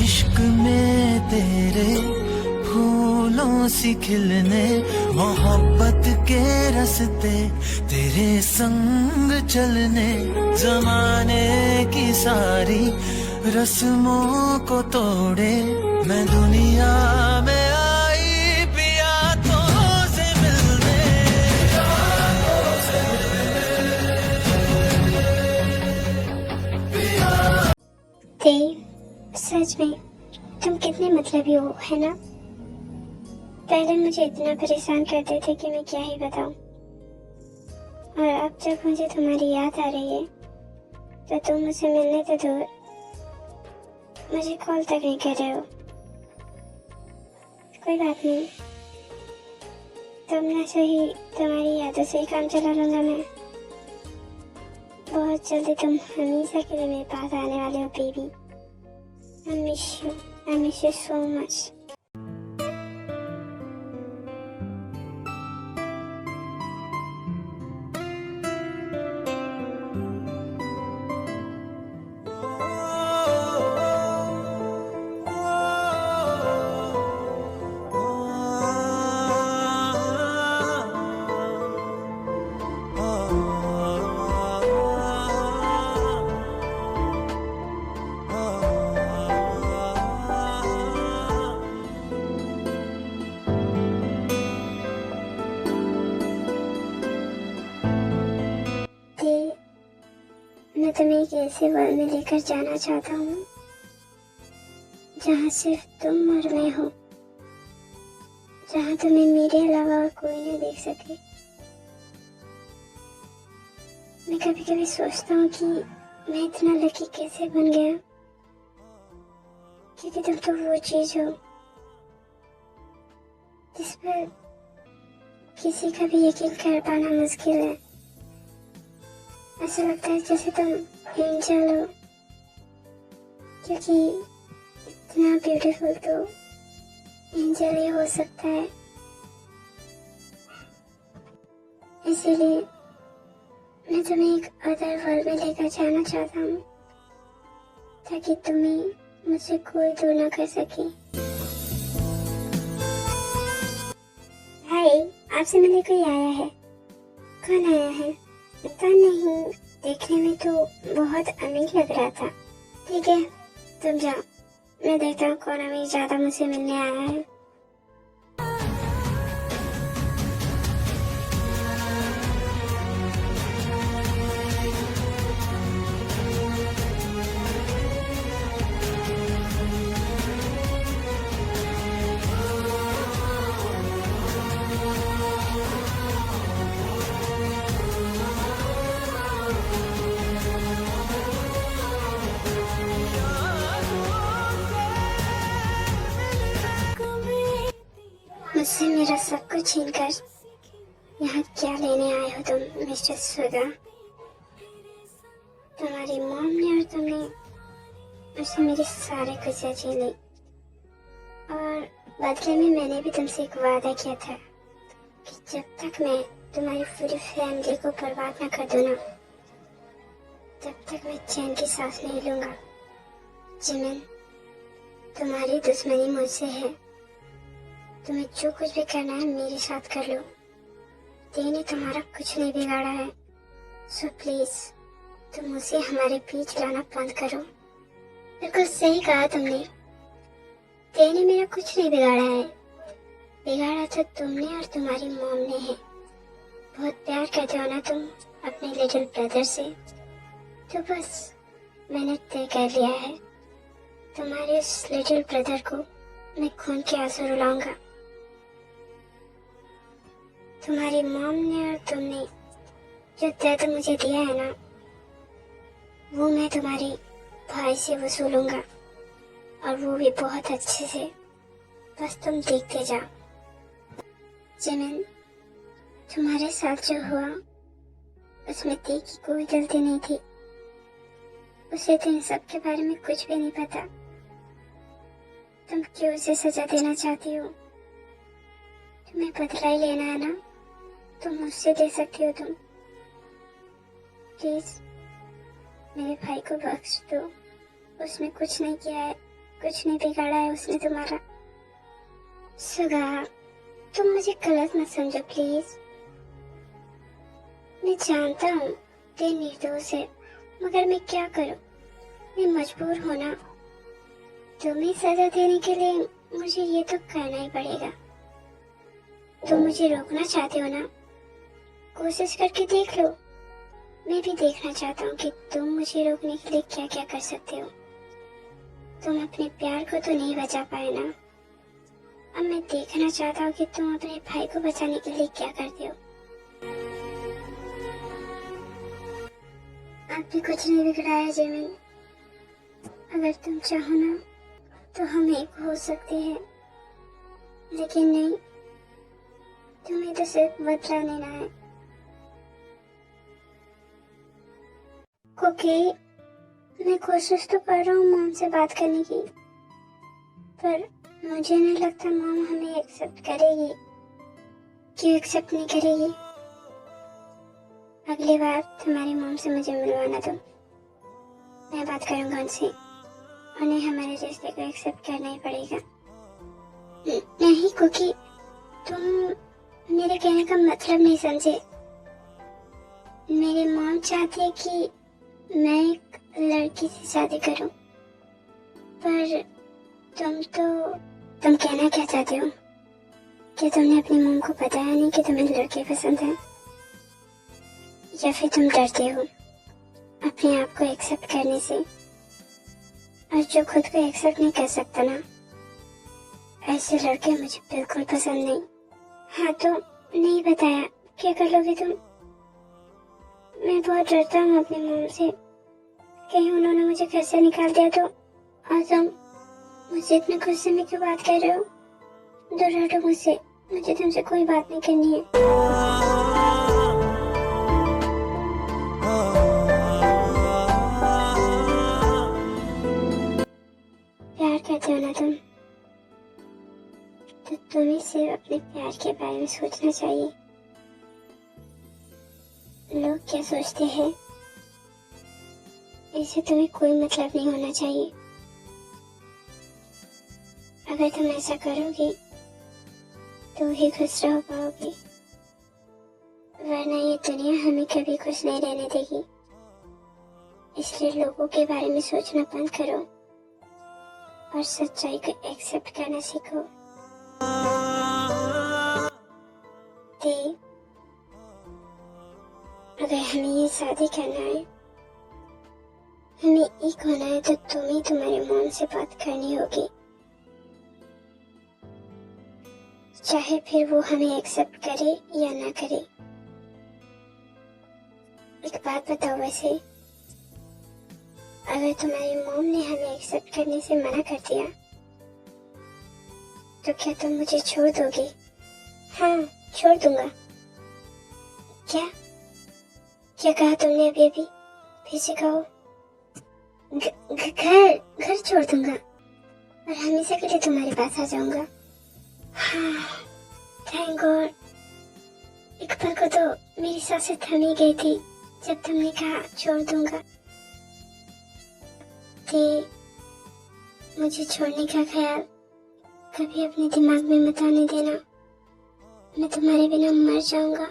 इश्क में तेरे फूलों सी खिलने, मोहब्बत के रास्ते तेरे संग चलने, जमाने की सारी रस्मों को तोड़े मैं दुनिया में आई पिया तो से मिलने। देव, सच में तुम कितने मतलबी हो, है ना? पहले मुझे इतना परेशान करते थे कि मैं क्या ही बताऊं, और अब जब मुझे तुम्हारी याद आ रही है तो तुम मुझसे मिलने तो दूर, मुझे कॉल तक नहीं कर रहे हो। कोई बात नहीं, तुम ना सही, तुम्हारी यादों से ही काम चला लूंगा मैं। बहुत जल्दी तुम हमेशा के लिए मेरे पास आने वाले हो baby. I miss you so much. मैं तुम्हें एक ऐसे वर्ल्ड में लेकर जाना चाहता हूँ जहाँ सिर्फ तुम और मैं हो, जहाँ तुम्हें मेरे अलावा और कोई नहीं देख सके। मैं कभी कभी सोचता हूँ कि मैं इतना लकी कैसे बन गया, क्योंकि तुम तो वो चीज हो जिस पर किसी का भी यकीन कर पाना मुश्किल है। ऐसा लगता है जैसे तुम एंजल हो, क्योंकि इतना ब्यूटीफुल तो एंजल ही हो सकता है। इसीलिए मैं तुम्हें एक अदर वर्ल्ड में लेकर जाना चाहता हूँ, ताकि तुम्हें मुझसे कोई दूर ना कर सके। हाय, आपसे मिलने कोई आया है? कौन आया है? पता नहीं, देखने में तो बहुत अमीर लग रहा था। ठीक है, तुम जाओ, मैं देखता हूँ कौन अमीर ज्यादा मुझसे मिलने आया है। मुझसे मेरा सब कुछ छीनकर यहाँ क्या लेने आए हो तुम, मिस्टर सुगा? तुम्हारी मॉम ने और तुमने मुझसे मेरी सारी खुशियाँ छीन ली, और बदले में मैंने भी तुमसे एक वादा किया था कि जब तक मैं तुम्हारी पूरी फैमिली को बर्बाद न कर दूँ ना, तब तक मैं चैन की सांस नहीं लूंगा। जिमिन, तुम्हारी दुश्मनी मुझसे है, तुम्हें जो कुछ भी करना है मेरे साथ कर लो। ते ने तुम्हारा कुछ नहीं बिगाड़ा है, सो प्लीज तुम मुझे हमारे बीच लाना बंद करो। बिल्कुल सही कहा तुमने, ते ने मेरा कुछ नहीं बिगाड़ा है, बिगाड़ा तो तुमने और तुम्हारी मॉम ने है। बहुत प्यार करते हो ना तुम अपने लिटिल ब्रदर से, तो बस मैंने तय कर लिया है, तुम्हारे उस लिटिल ब्रदर को मैं खून के आंसू रुलाऊंगा। तुम्हारी मॉम ने और तुमने जो दर्द मुझे दिया है ना, वो मैं तुम्हारे भाई से वसूलूंगा, और वो भी बहुत अच्छे से। बस तुम देखते जाओ। जिमिन, तुम्हारे साथ जो हुआ उसमें ते की कोई गलती नहीं थी, उसे तो इन सब के बारे में कुछ भी नहीं पता। तुम क्यों उसे सजा देना चाहती हो? तुम्हें बदला ही लेना है ना, तुम मुझसे दे सकती हो। तुम प्लीज मेरे भाई को बख्श दो, उसने कुछ नहीं किया है, कुछ नहीं बिगाड़ा है उसने तुम्हारा। सुगा, तुम मुझे गलत मत समझो प्लीज। मैं जानता हूँ ते निर्दोष है, मगर मैं क्या करूँ, मैं मजबूर हूँ ना। तुम्हें सजा देने के लिए मुझे ये तो करना ही पड़ेगा। तुम मुझे रोकना चाहते हो ना, कोशिश करके देख लो। मैं भी देखना चाहता हूँ कि तुम मुझे रोकने के लिए क्या क्या कर सकते हो। तुम अपने प्यार को तो नहीं बचा पाए ना, अब मैं देखना चाहता हूँ कि तुम अपने भाई को बचाने के लिए क्या करते हो। आपने कुछ नहीं बिगड़ाया जेमिन। अगर तुम चाहो ना तो हम एक हो सकते हैं, लेकिन नहीं, तुम्हें तो सिर्फ बदला लेना है। ओके, मैं कोशिश तो कर रहा हूँ मॉम से बात करने की, पर मुझे नहीं लगता मॉम हमें एक्सेप्ट करेगी। क्यों एक्सेप्ट नहीं करेगी? अगली बार तुम्हारी मॉम से मुझे मिलवाना दो, मैं बात करूंगा उनसे। उन्हें हमारे रिश्ते को एक्सेप्ट करना ही पड़ेगा। नहीं कुकी, तुम मेरे कहने का मतलब नहीं समझे। मेरी मॉम चाहती है कि मैं एक लड़की से शादी करूं, पर तुम कहना क्या चाहते हो? क्या तुमने अपनी मॉम को बताया नहीं कि तुम्हें लड़के पसंद है? या फिर तुम डरते हो अपने आप को एक्सेप्ट करने से? और जो खुद को एक्सेप्ट नहीं कर सकता ना, ऐसे लड़के मुझे बिल्कुल पसंद नहीं। हाँ तो नहीं बताया, क्या कर लोगे तुम? मैं बहुत डरता हूँ अपनी मॉम से, कहीं उन्होंने मुझे घर से निकाल दिया तो। और तुम मुझे इतने गुस्से में क्यों बात कर रहे हो? दूर हटो मुझसे, मुझे तुमसे कोई बात नहीं करनी है। प्यार करते हो ना तुम, तो तुम्हें सिर्फ अपने प्यार के बारे में सोचना चाहिए। लोग क्या सोचते हैं इससे तुम्हें कोई मतलब नहीं होना चाहिए। अगर तुम ऐसा करोगी तो ही खुश रह पाओगी, वरना ये दुनिया हमें कभी खुश नहीं रहने देगी। इसलिए लोगों के बारे में सोचना बंद करो और सच्चाई को एक्सेप्ट करना सीखो। अगर हमें ये शादी करना है, हमें एक होना है, तो तुम्हें तुम्हारे मॉम से बात करनी होगी, चाहे फिर वो हमें एक्सेप्ट करे या ना करे। एक बात बताओ, वैसे अगर तुम्हारी मॉम ने हमें एक्सेप्ट करने से मना कर दिया तो क्या तुम मुझे छोड़ दोगी? हाँ, छोड़ दूंगा। क्या क्या कहा तुमने अभी? फिर से कहो। घर छोड़ दूंगा और हमेशा के लिए तुम्हारे पास आ जाऊंगा। हाँ, थैंक गॉड। एक पल को तो मेरी सांसें थम ही गई थी जब तुमने कहा छोड़ दूंगा। मुझे छोड़ने का ख्याल कभी अपने दिमाग में मत आने देना, मैं तुम्हारे बिना मर जाऊंगा।